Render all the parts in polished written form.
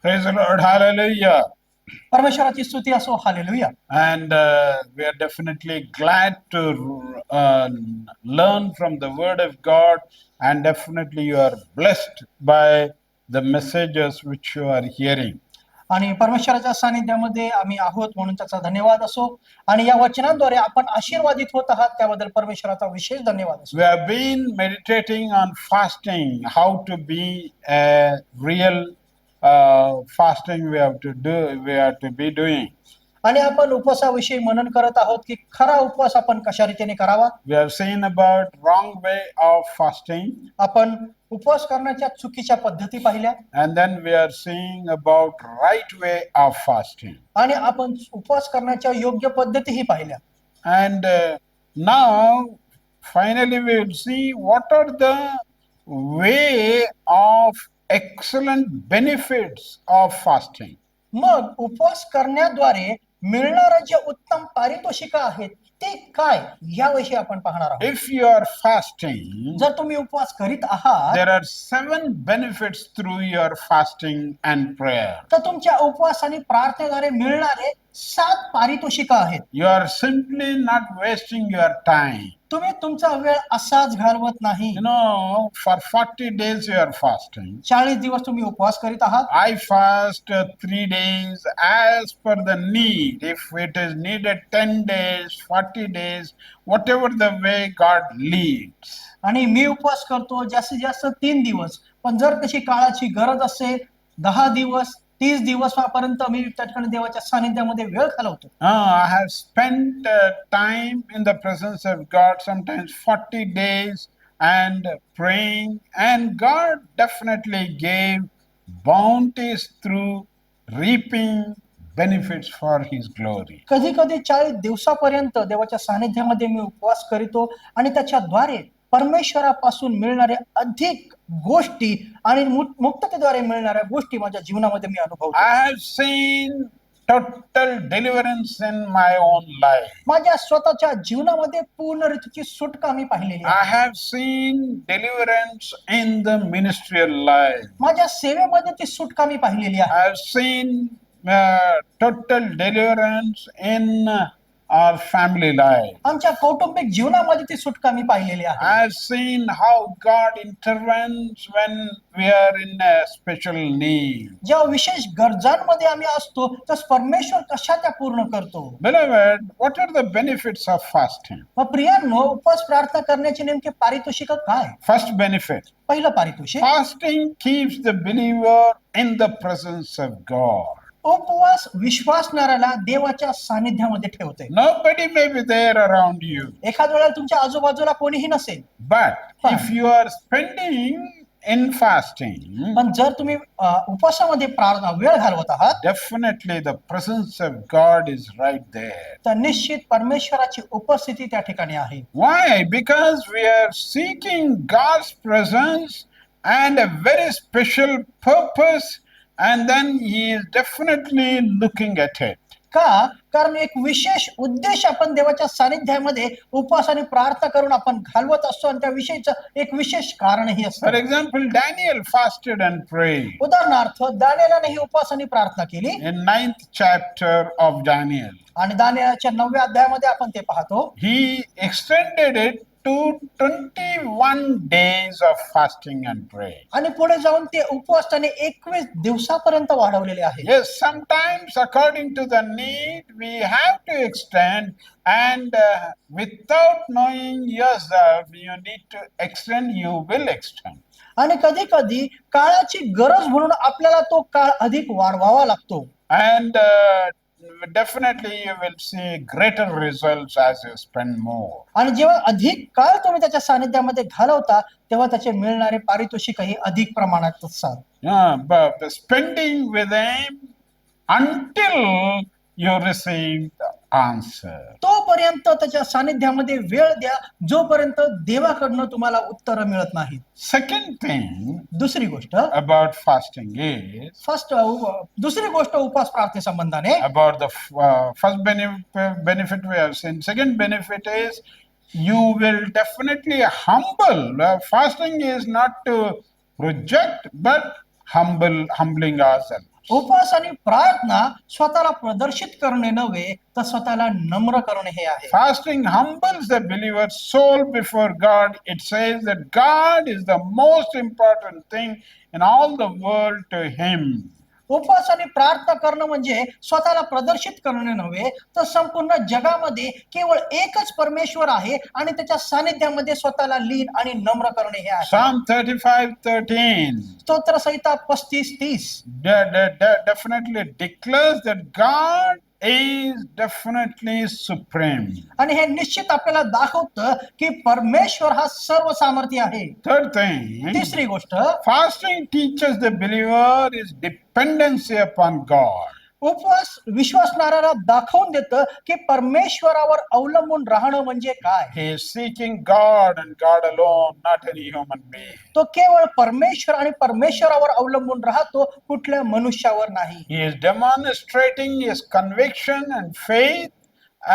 Praise the Lord. Hallelujah. परमेश्वराची स्तुती असो. Hallelujah. And we are definitely glad to learn from the Word of God. And definitely you are blessed by the messages which you are hearing. आणि परमेश्वराच्या सानिध्यामध्ये आम्ही आहोत म्हणून त्याचा धन्यवाद असो. आणि या वचनांद्वारे आपण आशीर्वादित होत आहात त्याबद्दल परमेश्वराचा विशेष धन्यवाद असो. We have been meditating on fasting, how to be a real fasting we have to be doing. आणि आपण उपवासाविषयी मनन करत आहोत की खरा उपवास आपण कशा रीतीने करावा. We have seen about wrong way of fasting. आपण उपवास करण्याच्या चुकीच्या पद्धती पाहिल्या. And then we are seeing about right way of fasting. आणि आपण उपवास करण्याच्या योग्य पद्धतीही पाहिल्या. And now finally we will see what are the way of excellent benefits of fasting. मग उपवास करण्याद्वारे मिळणारे जे उत्तम पारितोषिक आहेत ते काय याविषयी आपण पाहणार आहोत. If you are fasting, जर तुम्ही उपवास करीत आहात there are 7 benefits through your fasting and prayer. तर तुमच्या उपवास आणि प्रार्थनेद्वारे मिळणारे 7 पारितोषिक आहेत. You are simply not wasting your time. तुम्ही तुमचा वेळ असाच घालवत नाही. You know, for 40 days you are fasting. 40 दिवस तुम्ही उपवास करीत आहात. I fast 3 days as per the need. If it is needed 10 days, 40 days, whatever the way God leads. आणि मी उपवास करतो जास्तीत जास्त 3 दिवस. पण जर तशी काळाची गरज असेल 10 दिवस 30 दिवसापर्यंत मी त्या ठिकाणी देवाच्या सानिध्यामध्ये वेळ घालवतो. I have spent time in the presence of God, sometimes 40 days, and praying, and God definitely gave bounties through reaping benefits for His glory. कधी कधी 40 दिवसापर्यंत देवाच्या सानिध्यामध्ये मी उपवास करीतो आणि त्याच्याद्वारे परमेश्वरापासून मिळणारे अधिक गोष्टी आणि मुक्ततेद्वारे मिळणाऱ्या गोष्टी माझ्या जीवनामध्ये मी अनुभवतो. I have seen total deliverance in my own life. माझ्या स्वतःच्या जीवनामध्ये पूर्ण रीतीची सुटका मी पाहिलेली आहे. I have seen deliverance in the ministerial life. माझ्या सेवेमध्ये ती सुटका मी पाहिलेली आहे. I have seen total deliverance in our family life. आमच्या कौटुंबिक जीवनामध्ये ती सुटका मी पाहिलेली आहे. I have seen how God intervenes when we are in a special need. जेव्हा विशेष गरजांमध्ये आम्ही असतो तर परमेश्वर कशा त्या पूर्ण करतो. Beloved, what are the benefits of fasting? मग प्रियांनो, उपवास प्रार्थना करण्याचे नेमके पारितोषिक काय. First benefit, पहिलं पारितोषिक, fasting keeps the believer in the presence of God. उपवास विश्वासणाऱ्याला देवाच्या सानिध्यामध्ये ठेवते. Nobody may be there around you. एखाद वेळेला तुमच्या आजूबाजूला कोणीही नसेल. But if you are spending in fasting, पण जर तुम्ही उपवासामध्ये प्रार्थना वेळ घालवत आहात definitely the presence of God is right there. तर निश्चित परमेश्वराची उपस्थिती त्या ठिकाणी आहे. Why? Because we are seeking God's presence and a very special purpose, and then He is definitely looking at it. का? कारण एक विशेष उद्देश आपण देवाच्या सानिध्यामध्ये उपवास आणि प्रार्थना करून आपण घालवत असतो आणि त्या विषयीचं एक विशेष कारणही असतं. For example, Daniel fasted and prayed. उदाहरणार्थ दानिएलाने उपवास आणि प्रार्थना केली. In 9th chapter of Daniel, आणि दानिएलच्या 9व्या अध्यायामध्ये आपण ते पाहतो. he extended it to 21 days of fasting and praying. आणि पुढे जाऊन ते उपवास त्याने 21 दिवसापर्यंत वाढवलेले आहे. Yes, sometimes according to the need we have to extend, and without knowing yourself you need to extend, you will extend. आणि कधी कधी काळाची गरज म्हणून आपल्याला तो काळ अधिक वाढवावा लागतो. And definitely you will see greater results as you spend more. आणि जेव्हा अधिक काळ तुम्ही त्याच्या सानिध्यामध्ये घालवता तेव्हा त्याचे मिळणारे पारितोषिकही अधिक प्रमाणात असतात. But the spending with Him until you receive the answer. तोपर्यंत त्याच्या सानिध्यामध्ये वेळ द्या जोपर्यंत देवाकडनं तुम्हाला उत्तर मिळत नाही. Second thing दुसरी गोष्ट about fasting is दुसरी गोष्ट उपवास प्रार्थने संबंधाने about the first benefit we have seen. Second benefit is you will definitely humble. Fasting is not to reject but humbling ourselves. उपवास आणि प्रार्थना स्वतःला प्रदर्शित करणे नव्हे तर स्वतःला नम्र करणे हे आहे. Fasting humbles the believer's soul before God. It says that God is the most important thing in all the world to him. उपवास आणि प्रार्थना करणं म्हणजे स्वतःला प्रदर्शित करणे नव्हे तर संपूर्ण जगामध्ये केवळ एकच परमेश्वर आहे आणि त्याच्या सानिध्यामध्ये स्वतःला लीन आणि नम्र करणे हे आहे. Psalm 35:13 स्तोत्र संहिता 35:30 definitely declares that God is definitely supreme. आणि हे निश्चित आपल्याला दाखवतं की परमेश्वर हा सर्व सामर्थ्य आहे. Third thing, तिसरी गोष्ट, fasting teaches the believer is dependency upon God. उपवास विश्वासणाऱ्याला दाखवून देतं की परमेश्वरावर अवलंबून राहणं म्हणजे काय. He is seeking God and God alone, not any human being. तो केवळ परमेश्वर आणि परमेश्वरावर अवलंबून राहतो, कुठल्या मनुष्यावर नाही. He is demonstrating his conviction and faith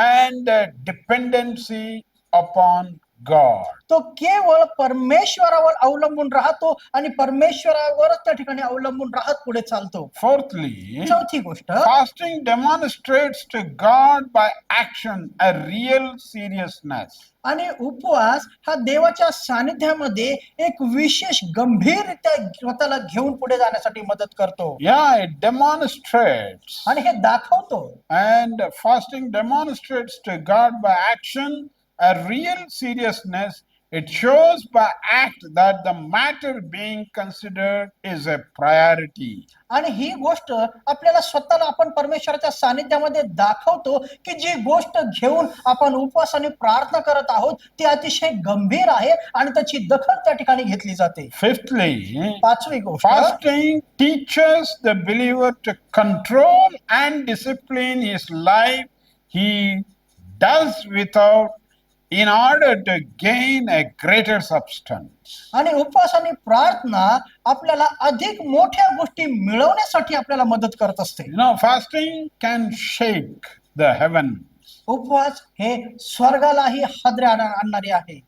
and dependency upon God. तो केवळ परमेश्वरावर अवलंबून राहतो आणि परमेश्वरावरच त्या ठिकाणी अवलंबून राहत पुढे चालतो. Fourthly, चौथी गोष्ट, fasting demonstrates to God by action a real seriousness. आणि उपवास हा देवाच्या सानिध्यामध्ये एक विशेष गंभीररित्या स्वतःला घेऊन पुढे जाण्यासाठी मदत करतो. Yeah, it demonstrates. आणि हे दाखवतो. And fasting demonstrates to God by action a real seriousness. It shows by act that the matter being considered is a priority. आणि ही गोष्ट आपल्याला स्वतःला आपण परमेश्वराच्या सानिध्यामध्ये दाखवतो की जी गोष्ट घेऊन आपण उपवास आणि प्रार्थना करत आहोत ती अतिशय गंभीर आहे आणि त्याची दखल त्या ठिकाणी घेतली जाते. Fifthly, पाचवी गोष्ट, fasting teaches the believer to control and discipline his life. He does without in order to gain a greater substance. आणि उपवास आणि प्रार्थना आपल्याला अधिक मोठ्या गोष्टी मिळवण्यासाठी आपल्याला मदत करत असते. You know, fasting can shake the heavens. उपवास हे स्वर्गालाही हादरे आणणारे आहे.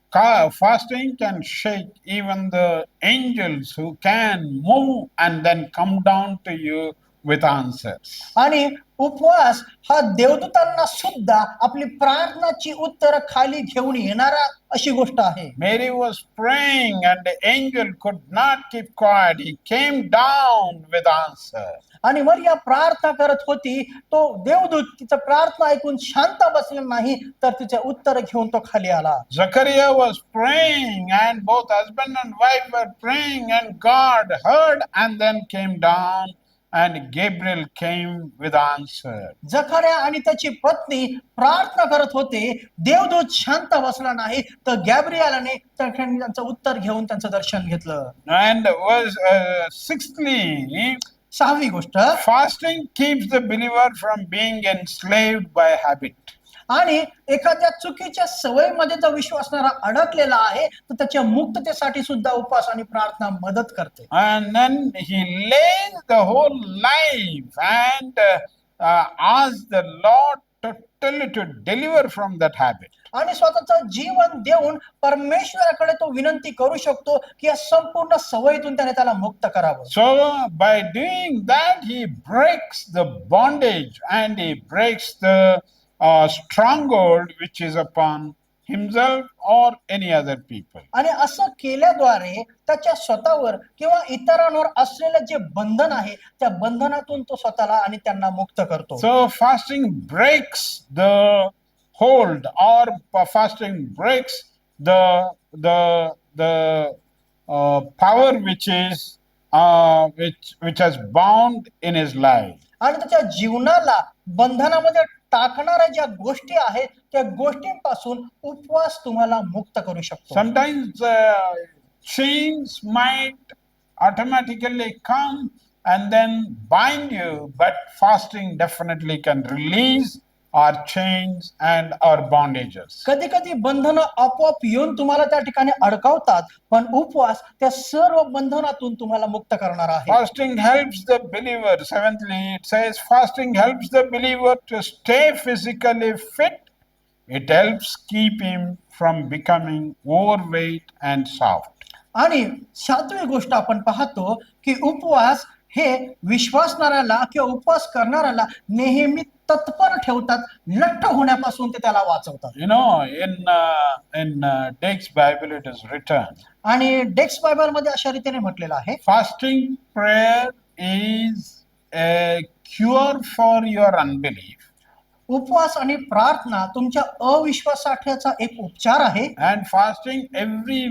Fasting can shake even the angels who can move and then come down to you with answers. आणि उपवास हा देवदूतांना सुद्धा आपली प्रार्थनाची उत्तर खाली घेऊन येणारा अशी गोष्ट आहे. Mary was praying and the angel could not keep quiet. He came down with answer. आणि मरिया प्रार्थना करत होती, तो देवदूत तिचं प्रार्थना ऐकून शांत बसला नाही तर तिचे उत्तर घेऊन तो खाली आला. Zachariah was praying and both husband and wife were praying and God heard and then came down and Gabriel came with answer. जकर्या आणि त्याची पत्नी प्रार्थना करत होते, देवदूत शांत बसला नाही तर गॅब्रिएलाने त्यांचं उत्तर घेऊन त्यांचं दर्शन घेतलं. And sixthly, सहावी गोष्ट, fasting keeps the believer from being enslaved by habit. आणि एखाद्या चुकीच्या सवयीमध्ये जर विश्वासणारा अडकलेला आहे तर त्याच्या मुक्ततेसाठी सुद्धा उपवास आणि प्रार्थना मदत करते. And then he lays the whole life and asks the Lord totally to deliver from that habit. आणि स्वतःचं जीवन देऊन परमेश्वराकडे तो विनंती करू शकतो की या संपूर्ण सवयीतून त्याने त्याला मुक्त करावं. So by doing that, he breaks the bondage and he breaks the stronghold which is upon himself or any other people. आणि असं केल्याद्वारे त्याच्या स्वतःवर किंवा इतरांवर असलेलं जे बंधन आहे त्या बंधनातून तो स्वतःला आणि त्यांना मुक्त करतो. So fasting breaks the hold or fasting breaks the power which is which has bound in his life. आणि त्याच्या जीवनाला बंधनामध्ये टाकणाऱ्या ज्या गोष्टी आहेत त्या गोष्टींपासून उपवास तुम्हाला मुक्त करू शकतो. Sometimes chains might automatically come and then bind you, but fasting definitely can release our chains and our bondages. कधी कधी बंधनं आपोआप येऊन तुम्हाला त्या ठिकाणी अडकवतात पण उपवास त्या सर्व बंधनातून तुम्हाला मुक्त करणार आहे. Fasting helps the believer. Seventhly, it says fasting helps the believer to stay physically fit. It helps keep him from becoming overweight and soft. आणि सातवी गोष्ट आपण पाहतो की उपवास हे विश्वासणाऱ्याला किंवा उपवास करणाऱ्याला नेहमी तत्पर ठेवतात, लठ्ठ होण्यापासून ते त्याला वाचवतात. You know, in Dake's Bible it is written, आणि डेक्स बायबल मध्ये अशा रीतीने म्हटलेलं आहे, fasting prayer is a cure for your unbelief, उपवास आणि प्रार्थना तुमच्या अविश्वासाठ्याचा एक उपचार आहे. and fasting every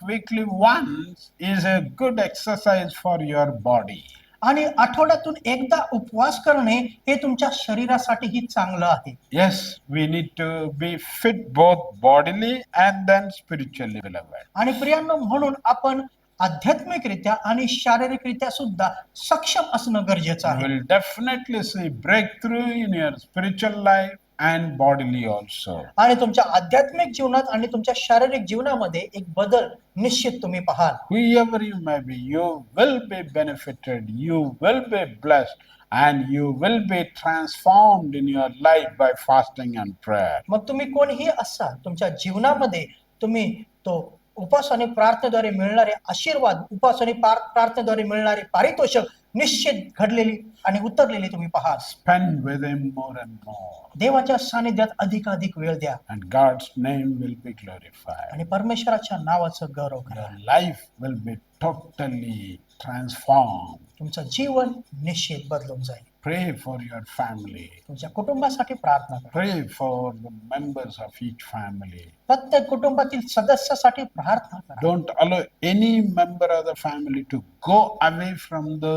weekly once, is a good exercise for your body. आणि आठवड्यातून एकदा उपवास करणे हे तुमच्या शरीरासाठीही चांगलं आहे. Yes, we need to be fit both bodily and then spiritually, beloved. आणि प्रियांनो, म्हणून आपण आध्यात्मिकरित्या आणि शारीरिकरित्या सुद्धा सक्षम असणं गरजेचं You आहे. will definitely see breakthrough in your spiritual life and bodily also. आणि तुमच्या आध्यात्मिक जीवनात आणि तुमच्या शारीरिक जीवनामध्ये एक बदल निश्चित तुम्ही पाहाल. Whoever you may be, you will be benefited, you will be blessed, and you will be transformed in your life by fasting and prayer. मग तुम्ही कोणीही असाल, तुमच्या जीवनामध्ये तुम्ही तो उपवास आणि प्रार्थनेद्वारे मिळणारे आशीर्वाद, उपवास आणि प्रार्थनेद्वारे मिळणारे पारितोषिक निश्चित घडलेली आणि उतरलेली तुम्ही पाहाल. Spend with Him more and more, देवाच्या सानिध्यात अधिकाधिक वेळ द्या and God's name will be glorified. आणि परमेश्वराच्या नावाचं गौरव करा. Your life will be totally transformed. तुमचं जीवन निश्चित बदलून जाईल. Pray for your family. तुमच्या कुटुंबासाठी प्रार्थना करा. Pray for the members of each family. प्रत्येक कुटुंबातील सदस्यासाठी प्रार्थना करा. Don't allow any member of the family to go away from the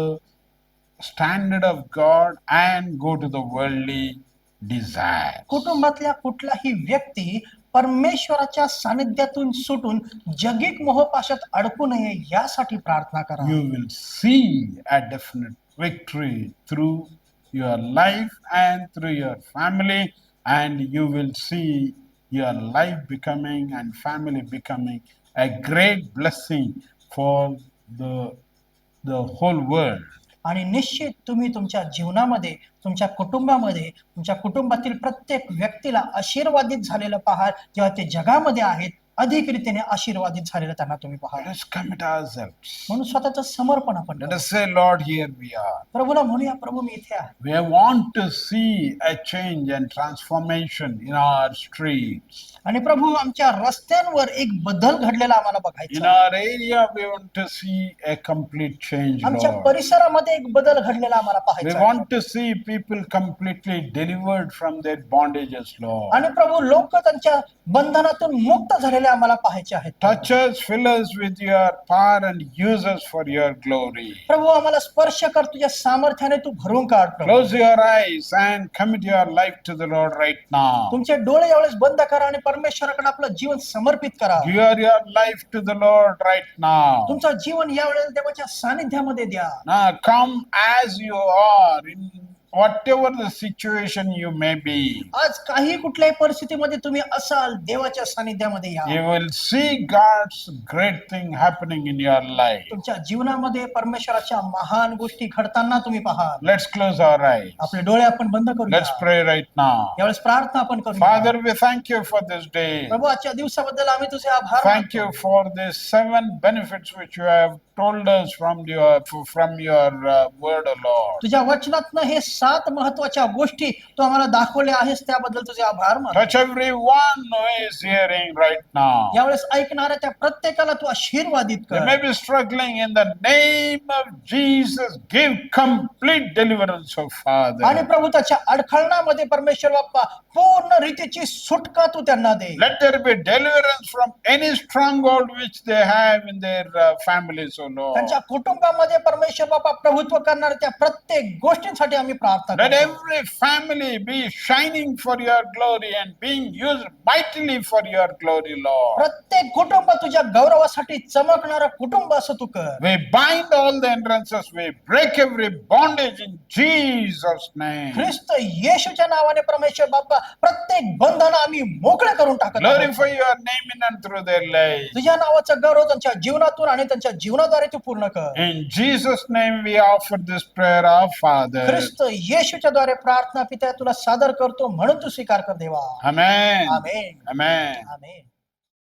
standard of God and go to the worldly desires. कुटुंबातल्या कुठलाही व्यक्ती परमेश्वराच्या सानिध्यातून सुटून जगिक मोहपाशात अडकू नये यासाठी प्रार्थना करा. You will see a definite victory through your life and through your family, and you will see your life becoming and family becoming a great blessing for the whole world. आणि निश्चित तुम्ही तुमच्या जीवनामध्ये, तुमच्या कुटुंबामध्ये, तुमच्या कुटुंबातील प्रत्येक व्यक्तीला आशीर्वादित झालेलं पाहाल. जेव्हा ते जगामध्ये आहेत, अधिक रीतीने आशीर्वादित झालेलं त्यांना तुम्ही पाहाल. Let us commit ourselves. म्हणून स्वतःचं समर्पण आपण Let करू. us say, Lord, here we are. प्रभूला म्हणूया, प्रभू मी इथे आहे. We want to see a change and transformation in our streets. आणि प्रभू, आमच्या रस्त्यांवर एक बदल घडलेला आम्हाला In बघायचा आहे. our area, we want to see a complete change, आमच्या Lord. परिसरामध्ये एक बदल घडलेला आम्हाला We पाहायचा आहे. want to see people completely delivered from their bondages, Lord. आणि प्रभू, लोक त्यांच्या बंधनातून मुक्त झालेले आम्हाला पाहायचे आहेत. Touch us, fill us with your power and use us for your glory. प्रभू, आम्हाला स्पर्श कर, तुझ्या सामर्थ्याने तू भरून काढ. प्रभू, Close your eyes and commit your life to the Lord right now. तुमचे डोळे यावेळेस बंद करा आणि परमेश्वराकडे आपलं जीवन समर्पित करा. Give your life to the Lord right now. तुमचं जीवन यावेळेस देवाच्या सानिध्यामध्ये द्या. Now come as you are in whatever the situation you may be. आज काही कुठल्याही परिस्थितीमध्ये तुम्ही असाल, देवाच्या सानिध्यामध्ये या. You will see God's great thing happening in your life. तुमच्या जीवनामध्ये परमेश्वराच्या महान गोष्टी घडताना तुम्ही पहा. Let's close our eyes. आपले डोळे आपण बंद करूया. Let's pray right now. यावेळेस प्रार्थना आपण करूया. Father, we thank you for this day. प्रभू, आजच्या दिवसाबद्दल आम्ही तुझे आभार Thank you मानतो. for the 7 benefits which you have told us from your word, O Lord. तुझ्या वचनातनं हे 7 महत्वाच्या गोष्टी तू आम्हाला दाखवल्या आहेस, त्याबद्दल तुझे आभार मानतो. Touch everyone who is hearing right now. यावेळेस ऐकणाऱ्या त्या प्रत्येकाला तू आशीर्वादित They कर. may be struggling. In the name of Jesus, give complete deliverance, O आणि Father. प्रभू, त्याच्या अडखळणामध्ये परमेश्वर बाप्पा पूर्ण रीतीची सुटका तू त्यांना दे. Let there be deliverance from any stronghold which they have in their families, O Lord. त्यांच्या कुटुंबामध्ये परमेश्वर बाप्पा प्रभुत्व करणाऱ्या त्या प्रत्येक गोष्टींसाठी आम्ही प्रार्थना Let करतो. every family be shining for your glory and being used mightily for your glory, Lord. प्रत्येक कुटुंब तुझ्या गौरवासाठी चमकणारं कुटुंब असं तू कर. We bind all the hindrances. We break every bondage in Jesus' name. ख्रिस्त येशूच्या नावाने परमेश्वर बाप्पा प्रत्येक बंधन आम्ही मोकळे करून टाकत आहोत. Glorify your name in and through their lives. तुझ्या नावाचा गौरव त्यांच्या जीवनातून आणि त्यांच्या जीवनाद्वारे तू पूर्ण कर. In Jesus' name we offer this prayer, our Father. ख्रिस्त येशूच्या द्वारे प्रार्थना पित्या तुला सादर करतो, म्हणून तू स्वीकार कर देवा. Amen. आमेन. Amen. आमेन.